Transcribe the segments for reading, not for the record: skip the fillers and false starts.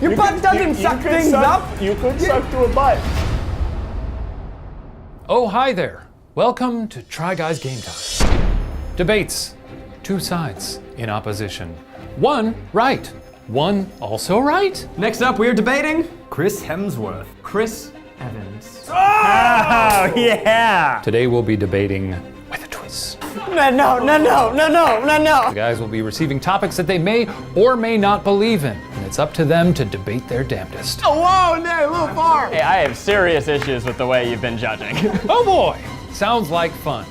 Your butt doesn't suck things up. You could suck to a butt. Oh, hi there. Welcome to Try Guys Game Time. Debates. Two sides in opposition. One right. One also right. Next up, we are debating Chris Hemsworth. Chris Evans. Oh, yeah! Today we'll be debating with a twist. No. The guys will be receiving topics that they may or may not believe in, and it's up to them to debate their damnedest. Oh, whoa, no, a little far. Hey, I have serious issues with the way you've been judging. Oh boy, sounds like fun.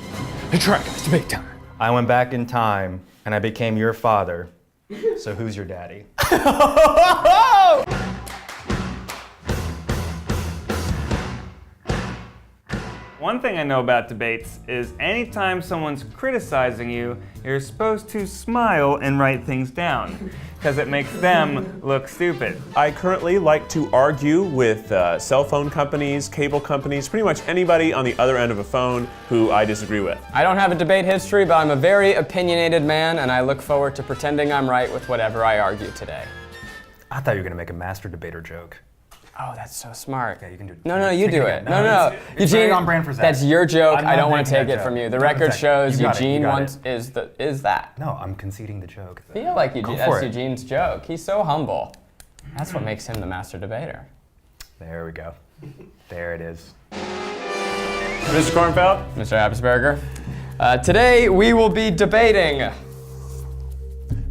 Try Guys Debate Time. I went back in time and I became your father. So who's your daddy? One thing I know about debates is anytime someone's criticizing you, you're supposed to smile and write things down, because it makes them look stupid. I currently like to argue with cell phone companies, cable companies, pretty much anybody on the other end of a phone who I disagree with. I don't have a debate history, but I'm a very opinionated man, and I look forward to pretending I'm right with whatever I argue today. I thought you were gonna make a master debater joke. Oh, that's so smart. Yeah, you can do it. No, you do it. No. It's very on brand for Zach. That's your joke. I'm I don't not want to take making that it from joke. you. The No, record Zach, shows you got it, Eugene you got wants is that. No, I'm conceding the joke. I feel like Eugene, Go for that's it. Eugene's joke. He's so humble. That's what makes him the master debater. There we go. There it is. Mr. Kornfeld? Mr. Habersberger. Today we will be debating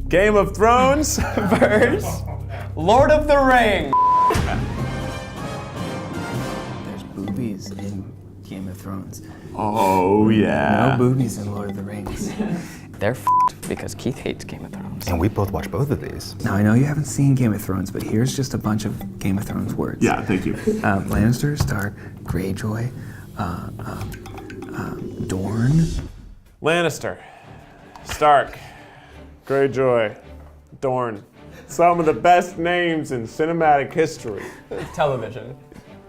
Game of Thrones versus Lord of the Rings. There's boobies in Game of Thrones. Oh, yeah. No boobies in Lord of the Rings. They're f***ed because Keith hates Game of Thrones. And we both watched both of these. Now, I know you haven't seen Game of Thrones, but here's just a bunch of Game of Thrones words. Yeah, thank you. Lannister, Stark, Greyjoy, Dorne. Lannister, Stark, Greyjoy, Dorne. Some of the best names in cinematic history. Television.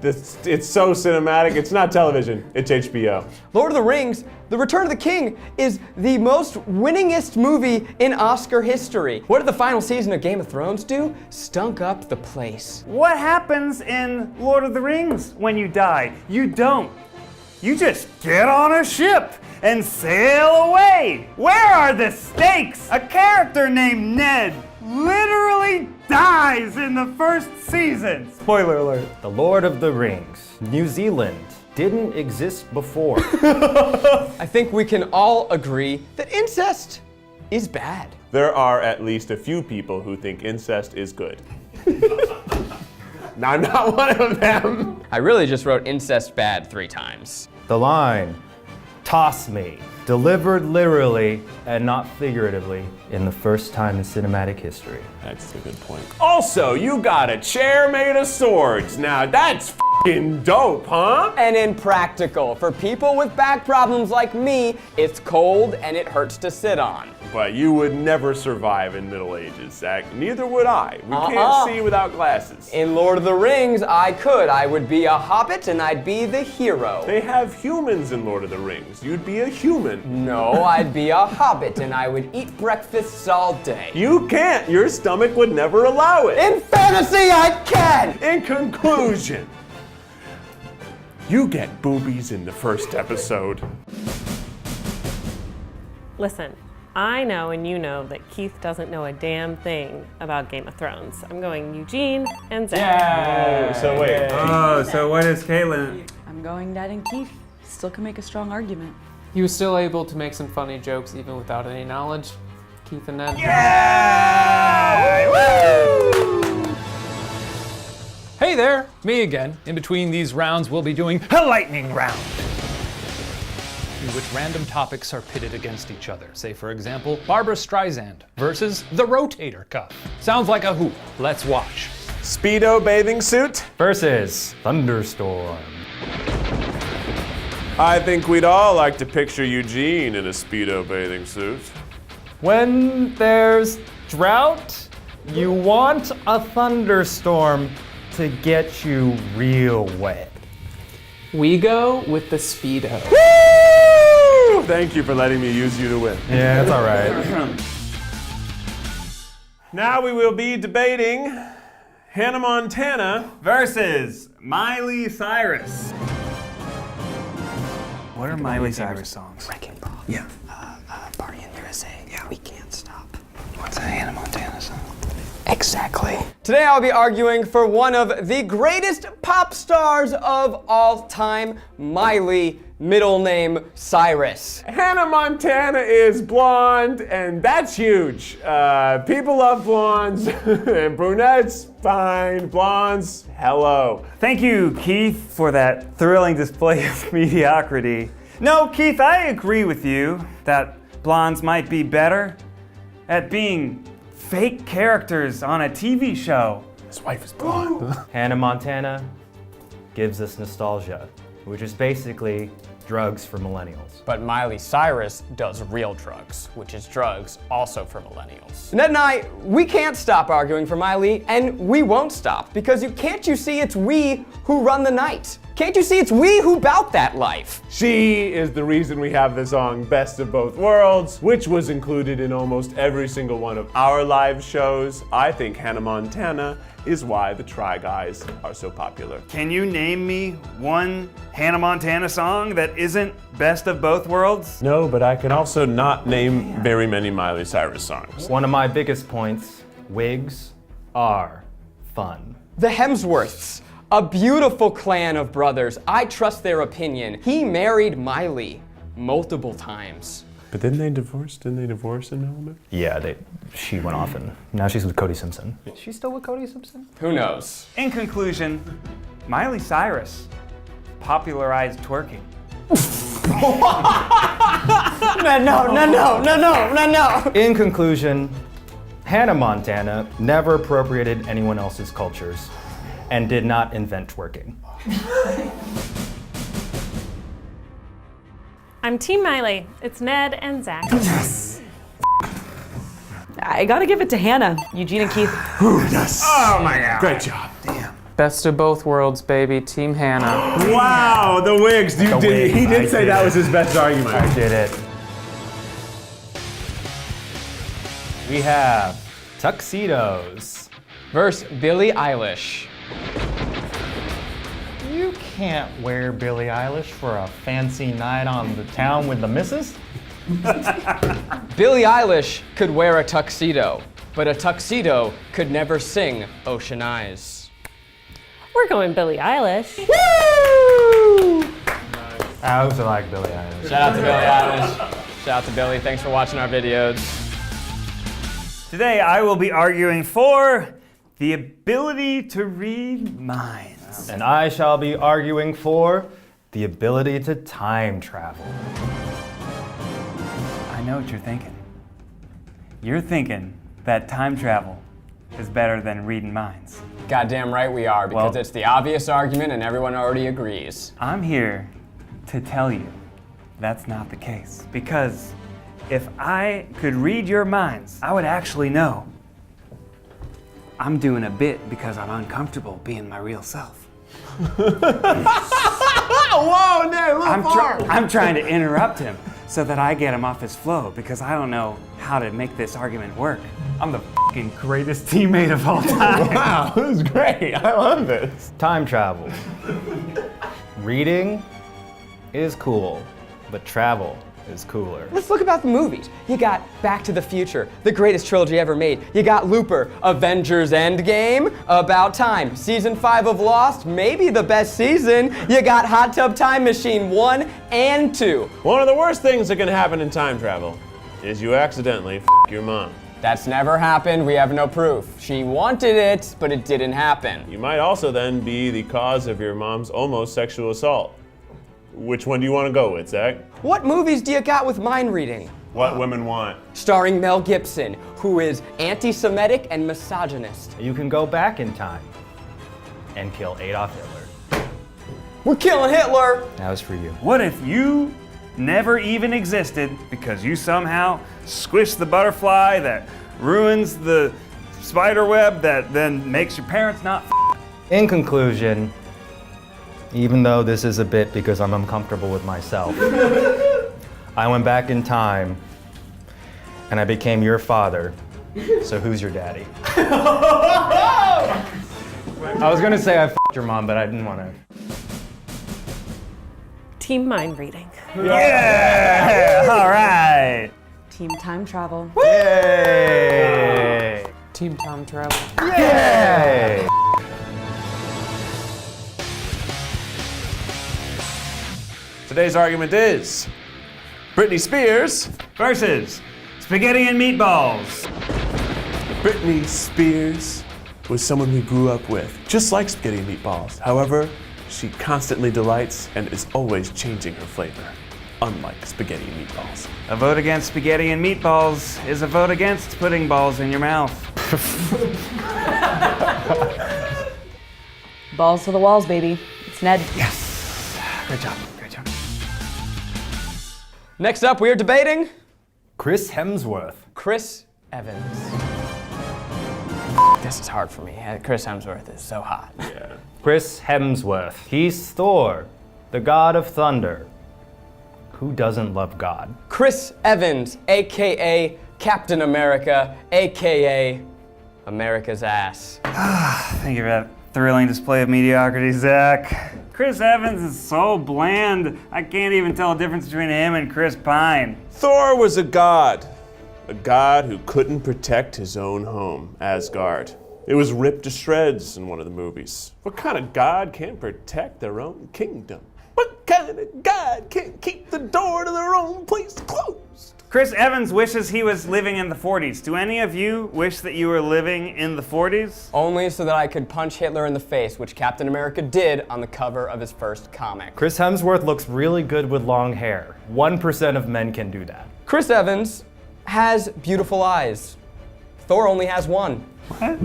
It's so cinematic, it's not television, it's HBO. Lord of the Rings, The Return of the King is the most winningest movie in Oscar history. What did the final season of Game of Thrones do? Stunk up the place. What happens in Lord of the Rings when you die? You don't. You just get on a ship and sail away. Where are the stakes? A character named Ned literally dies in the first season. Spoiler alert. The Lord of the Rings. New Zealand didn't exist before. I think we can all agree that incest is bad. There are at least a few people who think incest is good. Now, I'm not one of them. I really just wrote incest bad 3 times. The line, toss me, delivered literally and not figuratively in the first time in cinematic history. That's a good point. Also, you got a chair made of swords. Now, that's f***ing dope, huh? And impractical. For people with back problems like me, it's cold and it hurts to sit on. But you would never survive in Middle Ages, Zach. Neither would I. We can't see without glasses. In Lord of the Rings, I could. I would be a hobbit and I'd be the hero. They have humans in Lord of the Rings. You'd be a human. No, I'd be a hobbit and I would eat breakfasts all day. You can't. Your stomach would never allow it. In fantasy, I can! In conclusion, you get boobies in the first episode. Listen, I know and you know that Keith doesn't know a damn thing about Game of Thrones. I'm going Eugene and Zach. Oh, so wait. Oh, so what is Kaylin? I'm going Dad and Keith. Still can make a strong argument. He was still able to make some funny jokes even without any knowledge. Keith and Ned. Hey there, me again. In between these rounds, we'll be doing a lightning round, in which random topics are pitted against each other. Say, for example, Barbara Streisand versus the rotator cuff. Sounds like a hoop. Let's watch. Speedo bathing suit Versus Thunderstorm. I think we'd all like to picture Eugene in a Speedo bathing suit. When there's drought, you want a thunderstorm to get you real wet. We go with the Speedo. Woo! Thank you for letting me use you to win. Yeah, that's all right. Now we will be debating Hannah Montana versus Miley Cyrus. What are Miley Cyrus songs? Wrecking Ball. Yeah. Party in USA. Yeah. We Can't Stop. What's a Hannah Montana song? Exactly. Today I'll be arguing for one of the greatest pop stars of all time, Miley, middle name Cyrus. Hannah Montana is blonde, and that's huge. People love blondes, and brunettes, fine. Blondes, hello. Thank you, Keith, for that thrilling display of mediocrity. No, Keith, I agree with you that blondes might be better at being fake characters on a TV show. His wife is blonde. Hannah Montana gives us nostalgia, which is basically drugs for millennials. But Miley Cyrus does real drugs, which is drugs also for millennials. Ned and I, we can't stop arguing for Miley, and we won't stop, because can't you see it's we who run the night? Can't you see it's we who bout that life? She is the reason we have the song Best of Both Worlds, which was included in almost every single one of our live shows. I think Hannah Montana is why the Try Guys are so popular. Can you name me one Hannah Montana song that isn't Best of Both Worlds? No, but I can also not name very many Miley Cyrus songs. One of my biggest points, wigs are fun. The Hemsworths, a beautiful clan of brothers. I trust their opinion. He married Miley multiple times. But didn't they divorce? Didn't they divorce in Element? Yeah, she went off and now she's with Cody Simpson. Is she still with Cody Simpson? Who knows? In conclusion, Miley Cyrus popularized twerking. No. In conclusion, Hannah Montana never appropriated anyone else's cultures and did not invent twerking. I'm Team Miley. It's Ned and Zach. I gotta give it to Hannah. Eugene and Keith. Yes. Oh my God. Great job. Best of both worlds, baby. Team Hannah. Wow, the wigs. He did I say did that it. was his best argument. I did it. We have tuxedos. Versus Billie Eilish. You can't wear Billie Eilish for a fancy night on the town with the missus. Billie Eilish could wear a tuxedo, but a tuxedo could never sing Ocean Eyes. We're going Billie Eilish. I also like Billie Eilish. Shout out to Billie Eilish. Shout out to Billie. Thanks for watching our videos. Today I will be arguing for the ability to read minds. And I shall be arguing for the ability to time travel. I know what you're thinking. You're thinking that time travel is better than reading minds. Goddamn right we are, because Well- it's the obvious argument and everyone already agrees. I'm here to tell you that's not the case. Because if I could read your minds, I would actually know I'm doing a bit because I'm uncomfortable being my real self. Whoa, Ned, I'm trying to interrupt him so that I get him off his flow because I don't know how to make this argument work. I'm the fucking greatest teammate of all time. Wow, this is great. I love this. Time travel. Reading is cool, but travel is cooler. Let's look about the movies. You got Back to the Future, the greatest trilogy ever made. You got Looper, Avengers Endgame, About Time, Season 5 of Lost, maybe the best season. You got Hot Tub Time Machine 1 and 2. One of the worst things that can happen in time travel is you accidentally f your mom. That's never happened. We have no proof. She wanted it, but it didn't happen. You might also then be the cause of your mom's almost sexual assault. Which one do you want to go with, Zach? What movies do you got with mind reading? What Women Want. Starring Mel Gibson, who is anti-Semitic and misogynist. You can go back in time and kill Adolf Hitler. We're killing Hitler! That was for you. What if you never even existed because you somehow squished the butterfly that ruins the spider web that then makes your parents not In conclusion, even though this is a bit because I'm uncomfortable with myself, I went back in time and I became your father. So who's your daddy? I was gonna say I f***ed your mom, but I didn't want to. Team mind reading. Yeah! All right. Team time travel. Yay! Team time travel. Yay! Today's argument is Britney Spears. Versus spaghetti and meatballs. Britney Spears was someone we grew up with, just like spaghetti and meatballs. However, she constantly delights and is always changing her flavor, unlike spaghetti and meatballs. A vote against spaghetti and meatballs is a vote against putting balls in your mouth. Balls to the walls, baby. It's Ned. Great job. Great job. Next up, we are debating Chris Hemsworth. Chris Evans. This is hard for me. Chris Hemsworth is so hot. Chris Hemsworth. He's Thor, the god of thunder. Who doesn't love God? Chris Evans, aka Captain America, aka America's ass. Thank you for that thrilling display of mediocrity, Zach. Chris Evans is so bland, I can't even tell the difference between him and Chris Pine. Thor was a god who couldn't protect his own home, Asgard. It was ripped to shreds in one of the movies. What kind of god can't protect their own kingdom? What kind of god can't keep the door to their own place closed? Chris Evans wishes he was living in the 40s. Do any of you wish that you were living in the 40s? Only so that I could punch Hitler in the face, which Captain America did on the cover of his first comic. Chris Hemsworth looks really good with long hair. 1% of men can do that. Chris Evans has beautiful eyes. Thor only has one. What?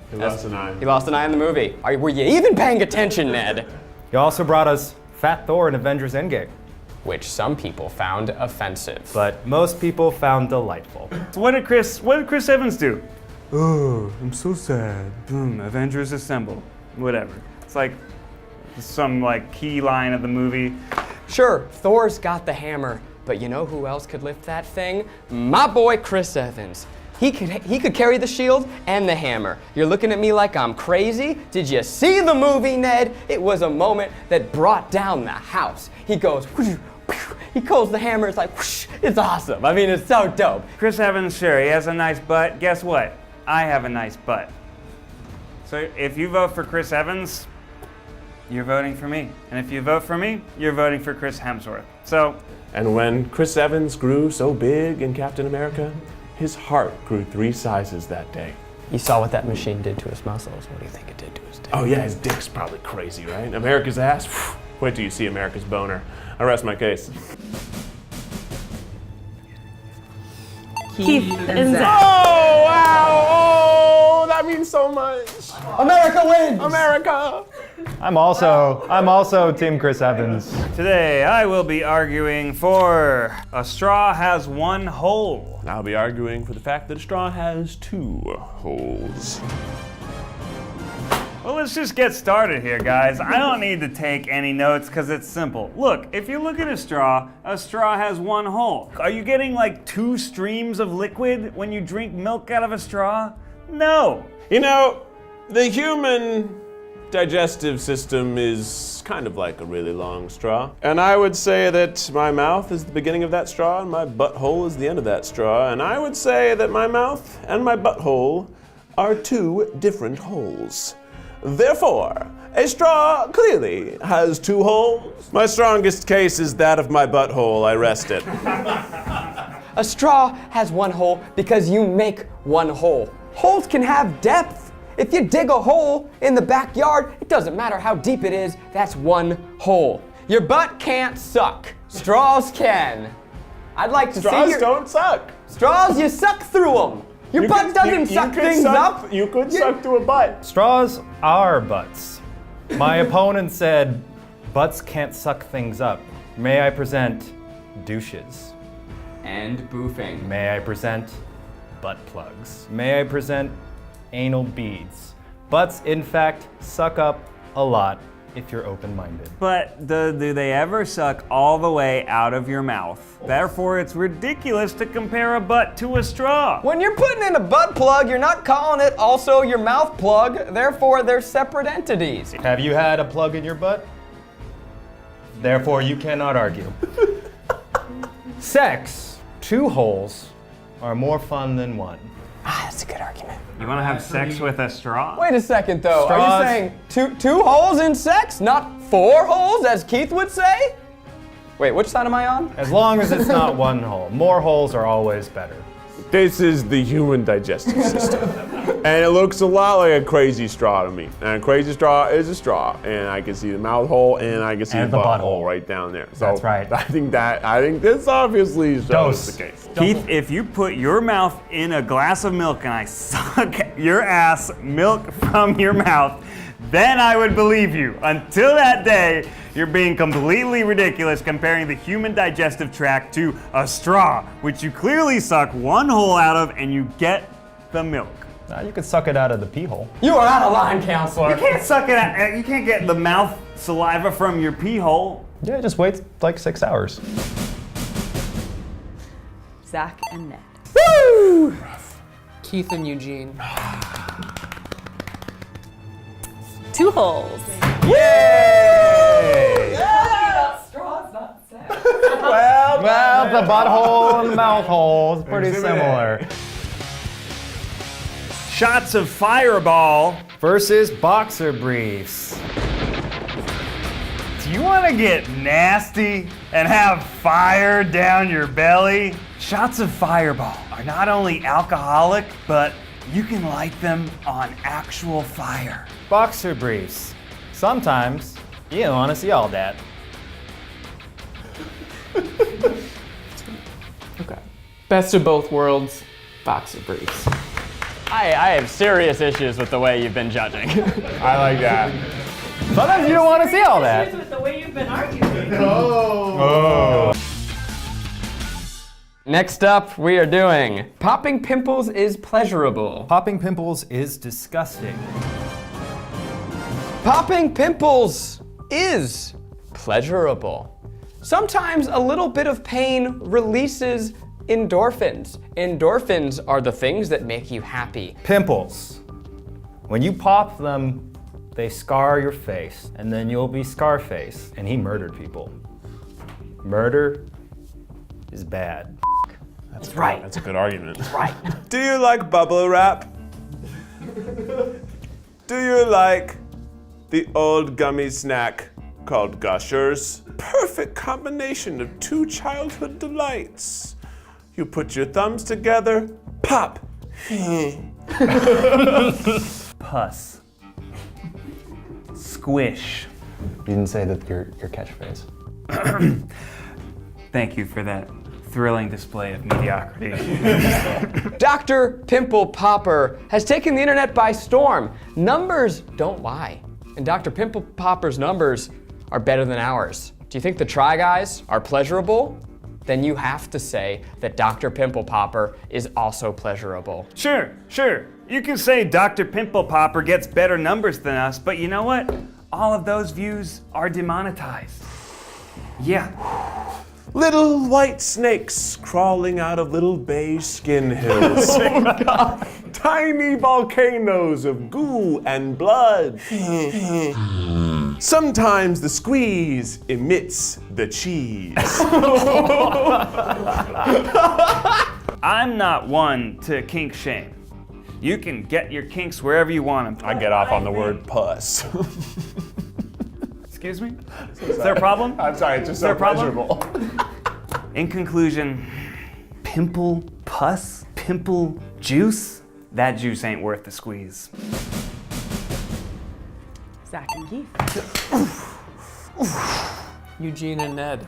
He lost an eye. He lost an eye in the movie. Were you even paying attention, Ned? He also brought us Fat Thor in Avengers Endgame, Which some people found offensive. but most people found delightful. So what did Chris Evans do? Oh, I'm so sad. Avengers Assemble. Whatever. It's like some key line of the movie. Sure, Thor's got the hammer, but you know who else could lift that thing? My boy Chris Evans. He could carry the shield and the hammer. You're looking at me like I'm crazy? Did you see the movie, Ned? It was a moment that brought down the house. He goes, whoosh, whoosh, he calls the hammer, it's like, whoosh, it's awesome. I mean, it's so dope. Chris Evans, sure, he has a nice butt. Guess what? I have a nice butt. So if you vote for Chris Evans, you're voting for me. And if you vote for me, you're voting for Chris Hemsworth. So. And when Chris Evans grew so big in Captain America, his heart grew 3 sizes that day. You saw what that machine did to his muscles. What do you think it did to his dick? Oh yeah, his dick's probably crazy, right? America's ass? Phew. Wait till you see America's boner. I rest my case. Keith and Zach. Oh, wow! Oh, that means so much. America wins! America! I'm also Team Chris Evans. Today, I will be arguing for a straw has 1 hole. I'll be arguing for the fact that a straw has 2 holes. Well, let's just get started here, guys. I don't need to take any notes because it's simple. Look, if you look at a straw has 1 hole. Are you getting 2 streams of liquid when you drink milk out of a straw? No. You know, the human digestive system is kind of like a really long straw. And I would say that my mouth is the beginning of that straw and my butthole is the end of that straw. And I would say that my mouth and my butthole are 2 different holes. Therefore, a straw clearly has 2 holes. My strongest case is that of my butthole. I rest it. A straw has 1 hole because you make 1 hole. Holes can have depth. If you dig a hole in the backyard, it doesn't matter how deep it is, that's 1 hole. Your butt can't suck. Straws can. I'd like to Straws see your... don't suck. Straws, you suck through them. Your butt doesn't suck things up. You could suck through a butt. Straws are butts. My opponent said, butts can't suck things up. May I present douches? And boofing. May I present butt plugs? May I present anal beads? Butts, in fact, suck up a lot if you're open-minded. But do they ever suck all the way out of your mouth? Therefore, it's ridiculous to compare a butt to a straw. When you're putting in a butt plug, you're not calling it also your mouth plug. Therefore, they're separate entities. Have you had a plug in your butt? Therefore, you cannot argue. Sex, 2 holes, are more fun than 1. That's a good argument. You want to have sex with a straw? Wait a second, though. Straws. Are you saying two holes in sex, not 4 holes, as Keith would say? Wait, which side am I on? As long as it's not 1 hole. More holes are always better. This is the human digestive system. And it looks a lot like a crazy straw to me. And a crazy straw is a straw. And I can see the mouth hole and I can see And the the butthole butthole. right down there. So That's right. I think this obviously shows Dose. the case. Keith, if you put your mouth in a glass of milk and I suck your ass milk from your mouth, then I would believe you. Until that day, you're being completely ridiculous comparing the human digestive tract to a straw, which you clearly suck 1 hole out of and you get the milk. You could suck it out of the pee hole. You are out of line, counselor. You can't suck it out. You can't get the mouth saliva from your pee hole. Yeah, just wait like 6 hours. Zach and Ned. Woo! Keith and Eugene. 2 holes. Yay! Straws, not sex. Well, the butthole and the mouth hole is pretty similar. Shots of Fireball. Versus boxer briefs. Do you want to get nasty and have fire down your belly? Shots of Fireball are not only alcoholic, but you can light them on actual fire. Boxer briefs. Sometimes you don't want to see all that. Okay. Best of both worlds, boxer briefs. I have serious issues with the way you've been judging. I like that. Sometimes you don't want to see all that. With the way you've been arguing. Next up, we are doing popping pimples is pleasurable. Popping pimples is disgusting. Popping pimples is pleasurable. Sometimes a little bit of pain releases endorphins. Endorphins are the things that make you happy. Pimples. When you pop them, they scar your face, and then you'll be Scarface. And he murdered people. Murder is bad. That's right. That's a good argument. Right. Do you like bubble wrap? Do you like the old gummy snack called Gushers? Perfect combination of 2 childhood delights. You put your thumbs together, pop. Puss. Squish. You didn't say that your catchphrase. Thank you for that thrilling display of mediocrity. Dr. Pimple Popper has taken the internet by storm. Numbers don't lie. And Dr. Pimple Popper's numbers are better than ours. Do you think the Try Guys are pleasurable? Then you have to say that Dr. Pimple Popper is also pleasurable. Sure. You can say Dr. Pimple Popper gets better numbers than us, but you know what? All of those views are demonetized. Yeah. Little white snakes crawling out of little beige skin hills. Tiny volcanoes of goo and blood. Sometimes the squeeze emits the cheese. I'm not one to kink shame. You can get your kinks wherever you want them. I get off on the word puss. Excuse me? Is there a problem? I'm sorry, it's just Is there so a problem? pleasurable. In conclusion, pimple pus, pimple juice, that juice ain't worth the squeeze. Zach and Keith. Eugene and Ned.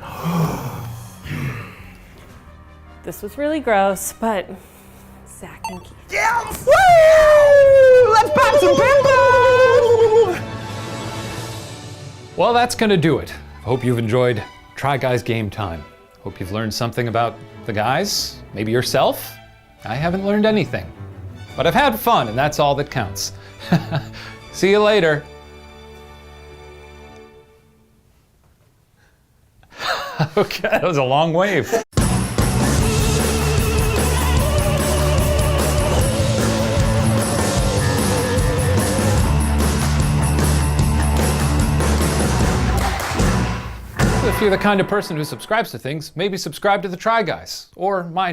This was really gross, but Zach and Keith. Yes! Woo! Let's pop some pimples! Well, that's gonna do it. Hope you've enjoyed Try Guys Game Time. Hope you've learned something about the guys, maybe yourself. I haven't learned anything, but I've had fun, and that's all that counts. See you later. Okay, that was a long wave. If you're the kind of person who subscribes to things, maybe subscribe to the Try Guys, or my